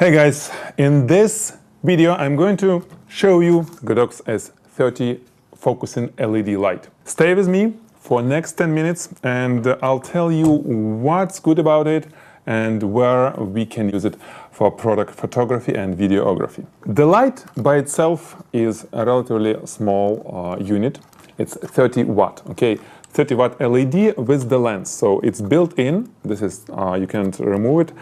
Hey guys, in this video I'm going to show you GODOX S30 focusing LED light. Stay with me for next 10 minutes and I'll tell you what's good about it and where we can use it for product photography and videography. The light by itself is a relatively small unit. It's 30 watt, okay? 30 watt LED with the lens, so it's built in. This is, you can't remove it.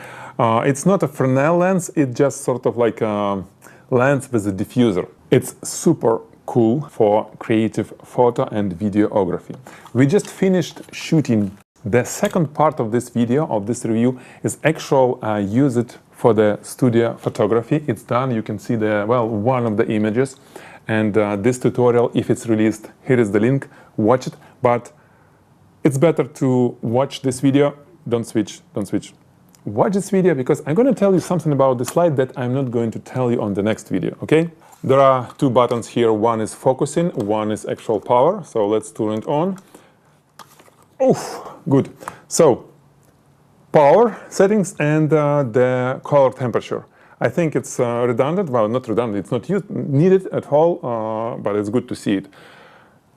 It's not a Fresnel lens, it's just sort of like a lens with a diffuser. It's super cool for creative photo and videography. We just finished shooting. The second part of this video, of this review, is actual use it for the studio photography. It's done, you can see the, well, one of the images. And this tutorial, if it's released, here is the link, watch it. But it's better to watch this video, don't switch. Watch this video because I'm going to tell you something about this light that I'm not going to tell you on the next video, okay? There are two buttons here, one is focusing, one is actual power, so let's turn it on. Oh, good. So, power settings and the color temperature. I think it's redundant, well, not redundant, it's not needed at all, but it's good to see it.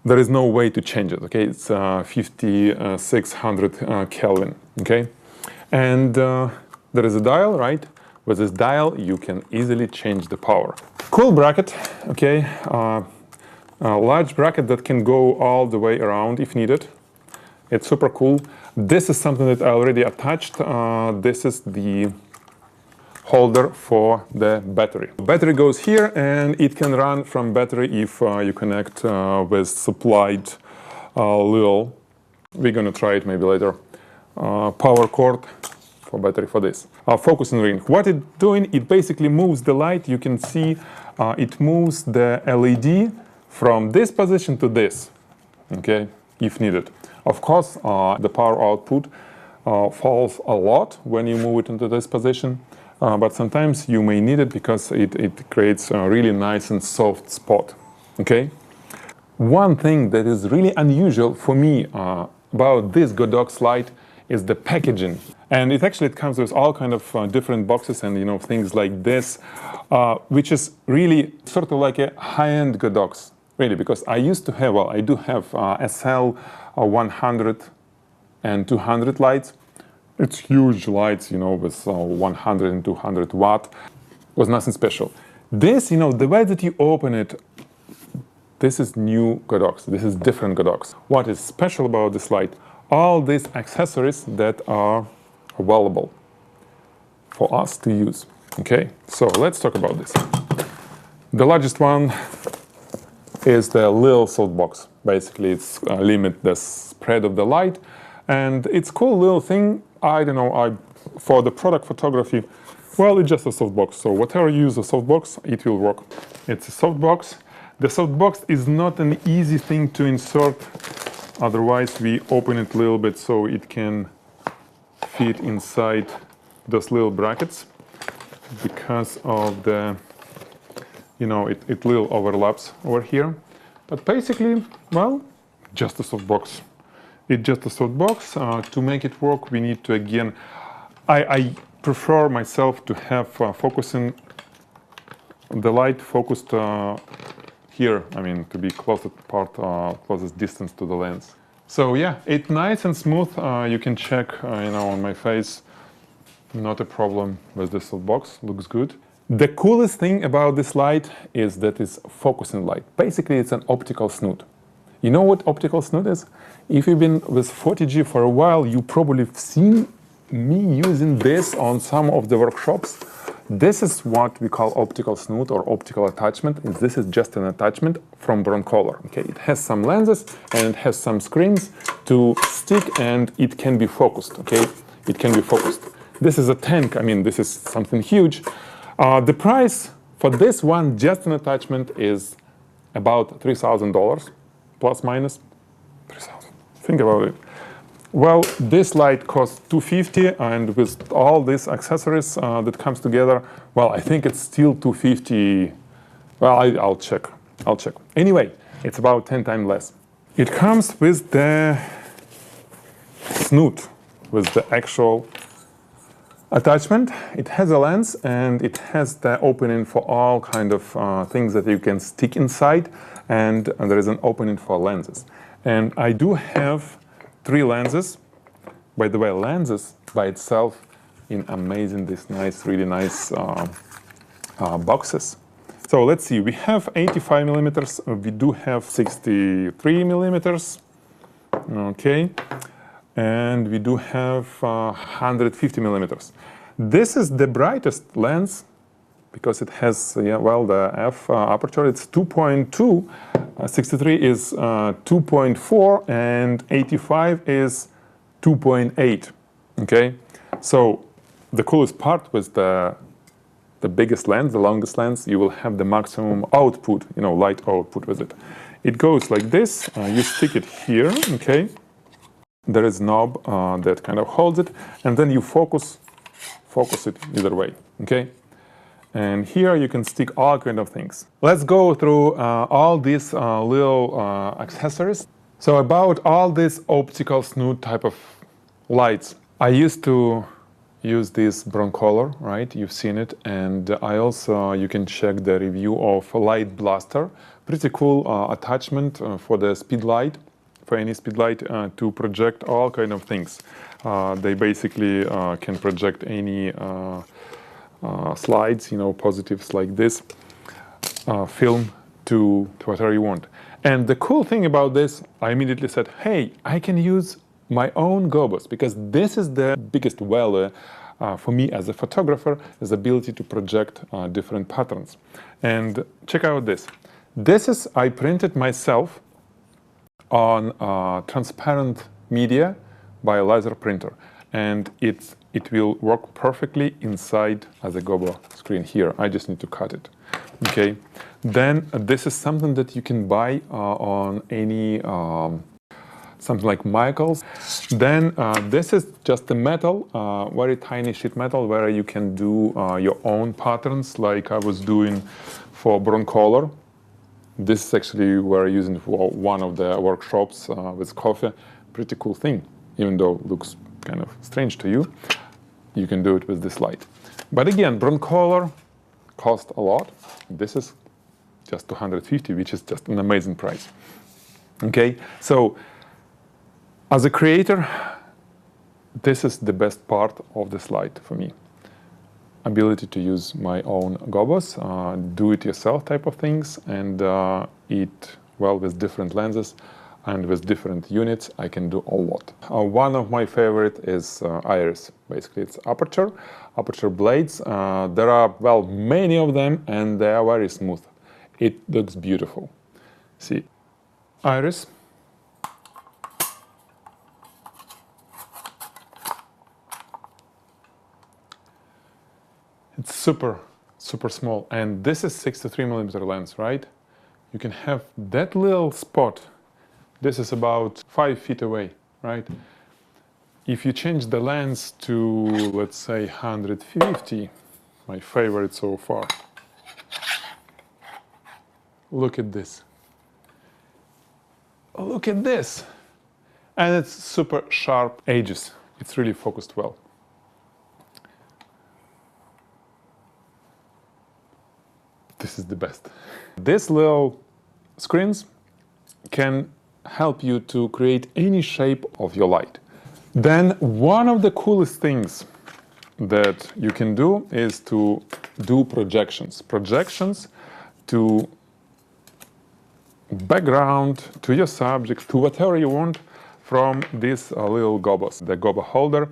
There is no way to change it, okay? It's 5600 Kelvin, okay? And there is a dial, right? With this dial, you can easily change the power. Cool bracket, okay? A large bracket that can go all the way around if needed. It's super cool. This is something that I already attached. This is the holder for the battery. The battery goes here and it can run from battery if you connect with supplied little, we're gonna try it maybe later, power cord for battery for this. Focusing ring, what it's doing, it basically moves the light. You can see it moves the LED from this position to this, okay, if needed. Of course, the power output falls a lot when you move it into this position. But sometimes you may need it because it creates a really nice and soft spot, okay? One thing that is really unusual for me about this GODOX light is the packaging. And it comes with all kind of different boxes and, you know, things like this, which is really sort of like a high-end GODOX, really, because I used to have, well, I do have SL 100 and 200 lights. It's huge lights, you know, with 100 and 200 watt. Was nothing special. This, you know, the way that you open it, this is new GODOX. This is different GODOX. What is special about this light? All these accessories that are available for us to use. Okay, so let's talk about this. The largest one is the little softbox. Basically, it's limit the spread of the light. And it's cool little thing. I don't know, for the product photography, well, it's just a softbox. So whatever you use a softbox, it will work. It's a softbox. The softbox is not an easy thing to insert. Otherwise, we open it a little bit so it can fit inside those little brackets because of the, you know, it little overlaps over here. But basically, well, just a softbox. It's just a softbox. To make it work, we need to, again, I prefer myself to have focusing the light focused here, I mean, to be closest distance to the lens. So yeah, it's nice and smooth. You can check, you know, on my face, not a problem with this softbox, looks good. The coolest thing about this light is that it's focusing light. Basically, it's an optical snoot. You know what optical snoot is? If you've been with Photigy for a while, you probably have seen me using this on some of the workshops. This is what we call optical snoot or optical attachment. This is just an attachment from broncolor. Okay, it has some lenses and it has some screens to stick and it can be focused. Okay, it can be focused. This is a tank. I mean, this is something huge. The price for this one, just an attachment, is about $3,000. Plus minus 3,000. Think about it. Well, this light costs $250, and with all these accessories that comes together, well, I think it's still $250. Well, I'll check. Anyway, it's about 10 times less. It comes with the snoot, with the actual attachment. It has a lens and it has the opening for all kind of things that you can stick inside, and there is an opening for lenses. And I do have 3 lenses. By the way, lenses by itself in amazing, this nice, really nice boxes. So let's see, we have 85 millimeters, we do have 63 millimeters, okay, and we do have 150 millimeters. This is the brightest lens because it has, well, the f aperture, it's 2.2, 63 is 2.4, and 85 is 2.8, okay? So the coolest part was the biggest lens, the longest lens, you will have the maximum output, light output with it. It goes like this, you stick it here, okay? There is a knob that kind of holds it, and then you focus it either way, okay? And here you can stick all kind of things. Let's go through all these little accessories. So about all these optical snoot type of lights, I used to use this broncolor, right? You've seen it, and I also, you can check the review of Light Blaster. Pretty cool attachment for the speed light, for any speed light to project all kind of things. They basically can project any slides, positives like this, film to whatever you want. And the cool thing about this, I immediately said, hey, I can use my own gobos, because this is the biggest value for me as a photographer, is the ability to project different patterns. And check out this. This is, I printed myself on transparent media by a laser printer, and it will work perfectly inside as a gobo screen here. I just need to cut it, okay? Then this is something that you can buy on any something like Michael's. Then this is just a metal, very tiny sheet metal, where you can do your own patterns, like I was doing for broncolor. This is actually what I'm using for one of the workshops with coffee. Pretty cool thing, even though it looks kind of strange to you. You can do it with this light. But again, broncolor cost a lot. This is just 250, which is just an amazing price. Okay, so as a creator, this is the best part of this light for me. Ability to use my own gobos, do-it-yourself type of things, and well, with different lenses and with different units, I can do a lot. One of my favorite is iris. Basically, it's aperture blades. There are, well, many of them, and they are very smooth. It looks beautiful. See, iris. It's super small, and this is 63 millimeter lens, right? You can have that little spot. This is about 5 feet away, right? If you change the lens to, let's say, 150, my favorite so far. Look at this. Look at this. And it's super sharp edges. It's really focused well. This is the best. These little screens can help you to create any shape of your light. Then one of the coolest things that you can do is to do projections. Projections to background, to your subject, to whatever you want from these little gobos, the gobo holder.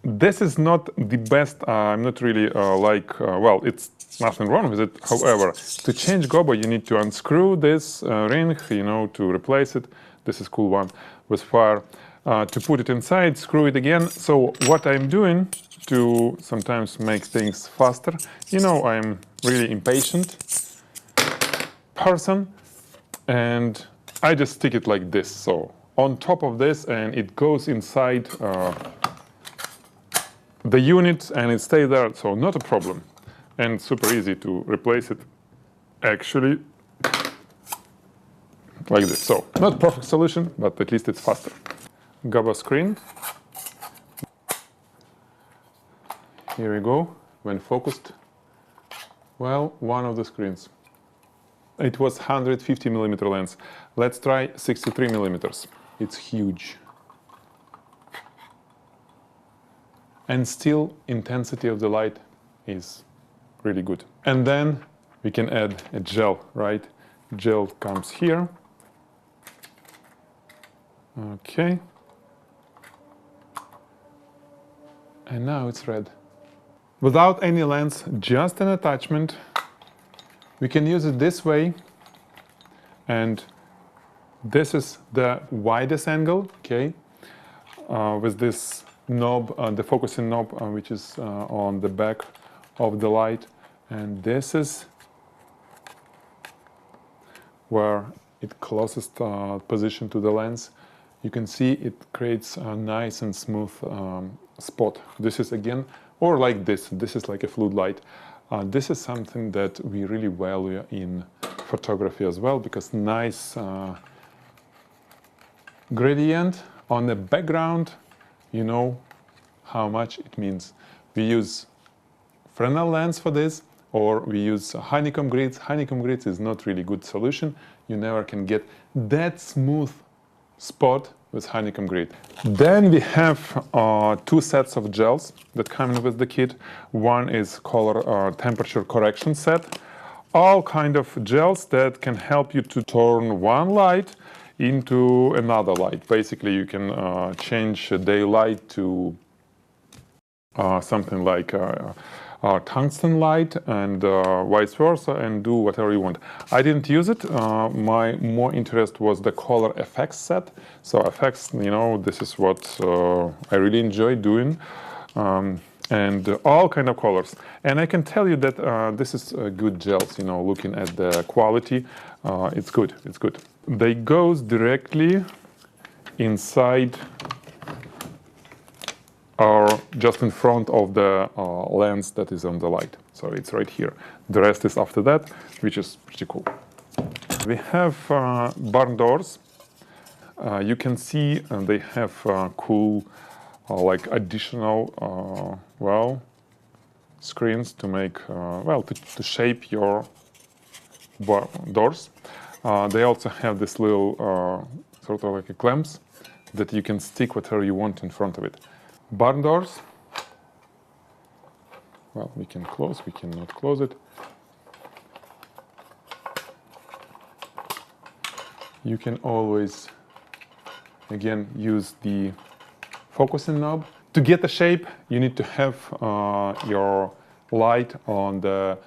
This is not the best, I'm not really well, it's nothing wrong with it. However, to change gobo, you need to unscrew this ring, to replace it. This is cool one with fire. To put it inside, screw it again. So what I'm doing to sometimes make things faster, I'm really impatient person, and I just stick it like this. So on top of this, and it goes inside the unit, and it stays there, so not a problem. And super easy to replace it, actually, like this. So, not perfect solution, but at least it's faster. Gobo screen. Here we go. When focused, well, one of the screens. It was 150mm lens. Let's try 63mm. It's huge. And still, intensity of the light is really good. And then we can add a gel, right? Gel comes here. Okay. And now it's red. Without any lens, just an attachment. We can use it this way. And this is the widest angle, okay? With this knob, the focusing knob, which is on the back of the light. And this is where it closest position to the lens. You can see it creates a nice and smooth spot. This is again, or like this is like a floodlight. This is something that we really value in photography as well, because nice gradient on the background, you know how much it means. We use Fresnel lens for this, or we use honeycomb grids. Honeycomb grids is not really good solution. You never can get that smooth spot with honeycomb grid. Then we have two sets of gels that come in with the kit. One is color temperature correction set. All kind of gels that can help you to turn one light into another light. Basically, you can change daylight to something like tungsten light and vice versa, and do whatever you want. I didn't use it. My more interest was the color effects set. So effects, you know, this is what I really enjoy doing. And all kind of colors. And I can tell you that this is good gels, you know, looking at the quality, it's good, it's good. They goes directly inside or just in front of the lens that is on the light. So it's right here. The rest is after that, which is pretty cool. We have barn doors. You can see they have cool like additional well, screens to make well, to shape your doors. They also have this little sort of like a clamps that you can stick whatever you want in front of it. Barn doors, well, we can close, we cannot close it. You can always again use the focusing knob. To get the shape, you need to have your light on the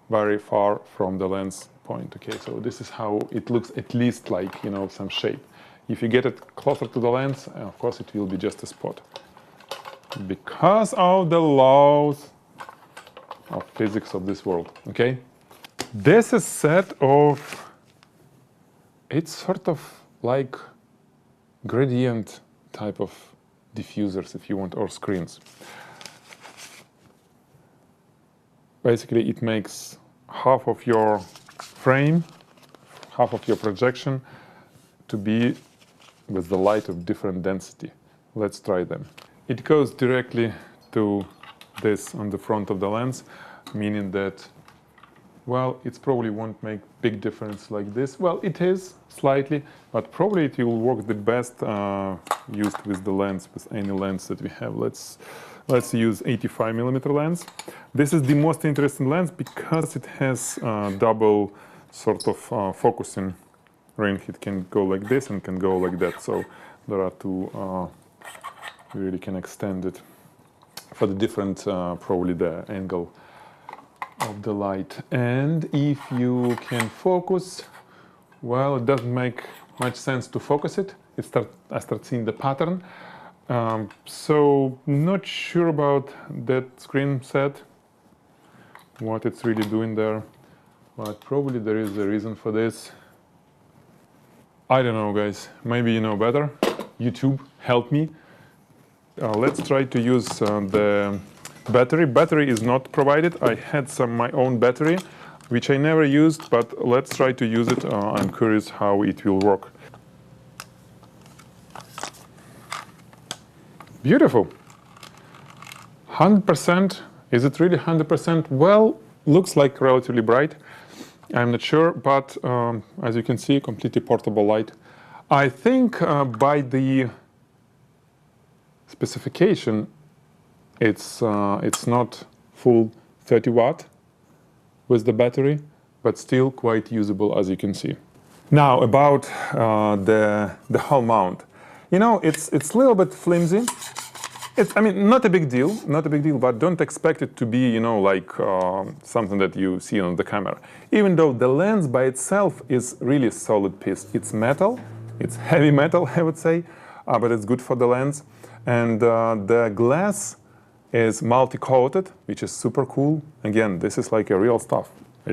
very far from the lens point. Okay, so this is how it looks, at least like, you know, some shape. If you get it closer to the lens, of course it will be just a spot. Because of the laws of physics of this world, okay? This is set of, it's sort of like gradient type of diffusers, if you want, or screens. Basically, it makes half of your frame, half of your projection to be with the light of different density. Let's try them. It goes directly to this on the front of the lens, meaning that, well, it probably won't make big difference like this. Well, it is slightly, but probably it will work the best used with the lens, with any lens that we have. Let's use 85mm lens. This is the most interesting lens because it has double sort of focusing ring. It can go like this and can go like that. So there are two, we really can extend it for the different, probably the angle of the light. And if you can focus, well, it doesn't make much sense to focus it. I start seeing the pattern. So not sure about that screen set, what it's really doing there, but probably there is a reason for this. I don't know, guys, maybe you know better. YouTube, help me. Let's try to use the battery. Battery is not provided. I had my own battery, which I never used, but let's try to use it. I'm curious how it will work. Beautiful. 100%. Is it really 100%? Well, looks like relatively bright. I'm not sure, but as you can see, completely portable light. I think by the specification, it's not full 30 watt with the battery, but still quite usable, as you can see. Now about the whole mount. You know, it's a little bit flimsy. I mean, not a big deal, but don't expect it to be, you know, like something that you see on the camera. Even though the lens by itself is really a solid piece. It's metal, it's heavy metal, I would say, but it's good for the lens. And the glass is multi-coated, which is super cool. Again, this is like a real stuff.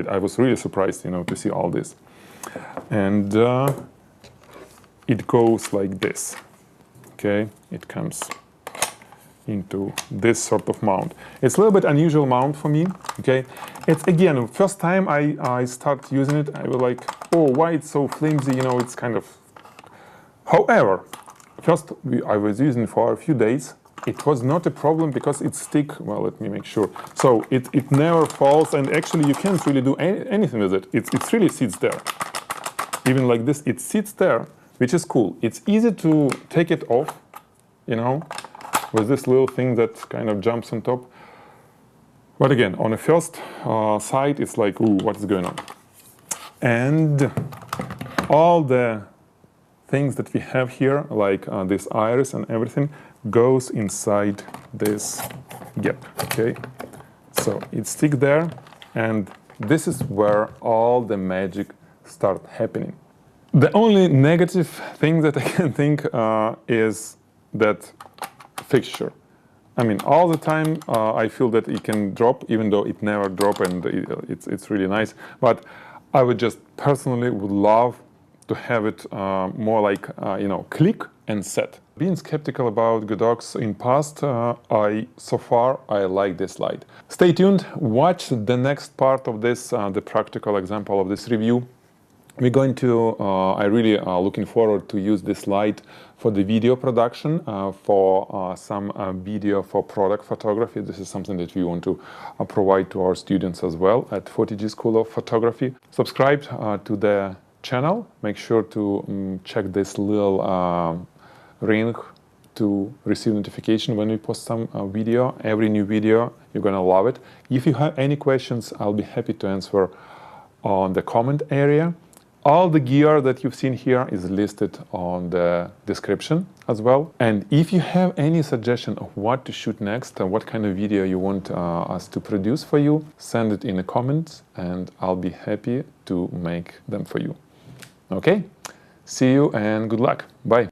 I was really surprised, you know, to see all this. And it goes like this, okay? It comes into this sort of mount. It's a little bit unusual mount for me, okay? It's, again, first time I start using it, I was like, oh, why it's so flimsy, you know, it's kind of... However, first I was using it for a few days. It was not a problem because it stick, well, let me make sure. So it never falls, and actually you can't really do anything with it. It really sits there. Even like this, it sits there, which is cool. It's easy to take it off, you know, with this little thing that kind of jumps on top. But again, on the first sight, it's like, ooh, what is going on? And all the things that we have here, like this iris and everything, goes inside this gap, okay? So it sticks there, and this is where all the magic starts happening. The only negative thing that I can think is that fixture. I mean, all the time I feel that it can drop, even though it never drops, and it's really nice. But I would just personally would love to have it more like, you know, click and set. Being skeptical about GODOX in past, so far I like this light. Stay tuned, watch the next part of this, the practical example of this review. We're going to, I really looking forward to use this light for the video production, for some video for product photography. This is something that we want to provide to our students as well at Photigy School of Photography. Subscribe to the channel. Make sure to check this little ring to receive notification when we post some video. Every new video, you're gonna love it. If you have any questions, I'll be happy to answer on the comment area. All the gear that you've seen here is listed on the description as well. And if you have any suggestion of what to shoot next and what kind of video you want us to produce for you, send it in the comments and I'll be happy to make them for you. Okay? See you and good luck. Bye.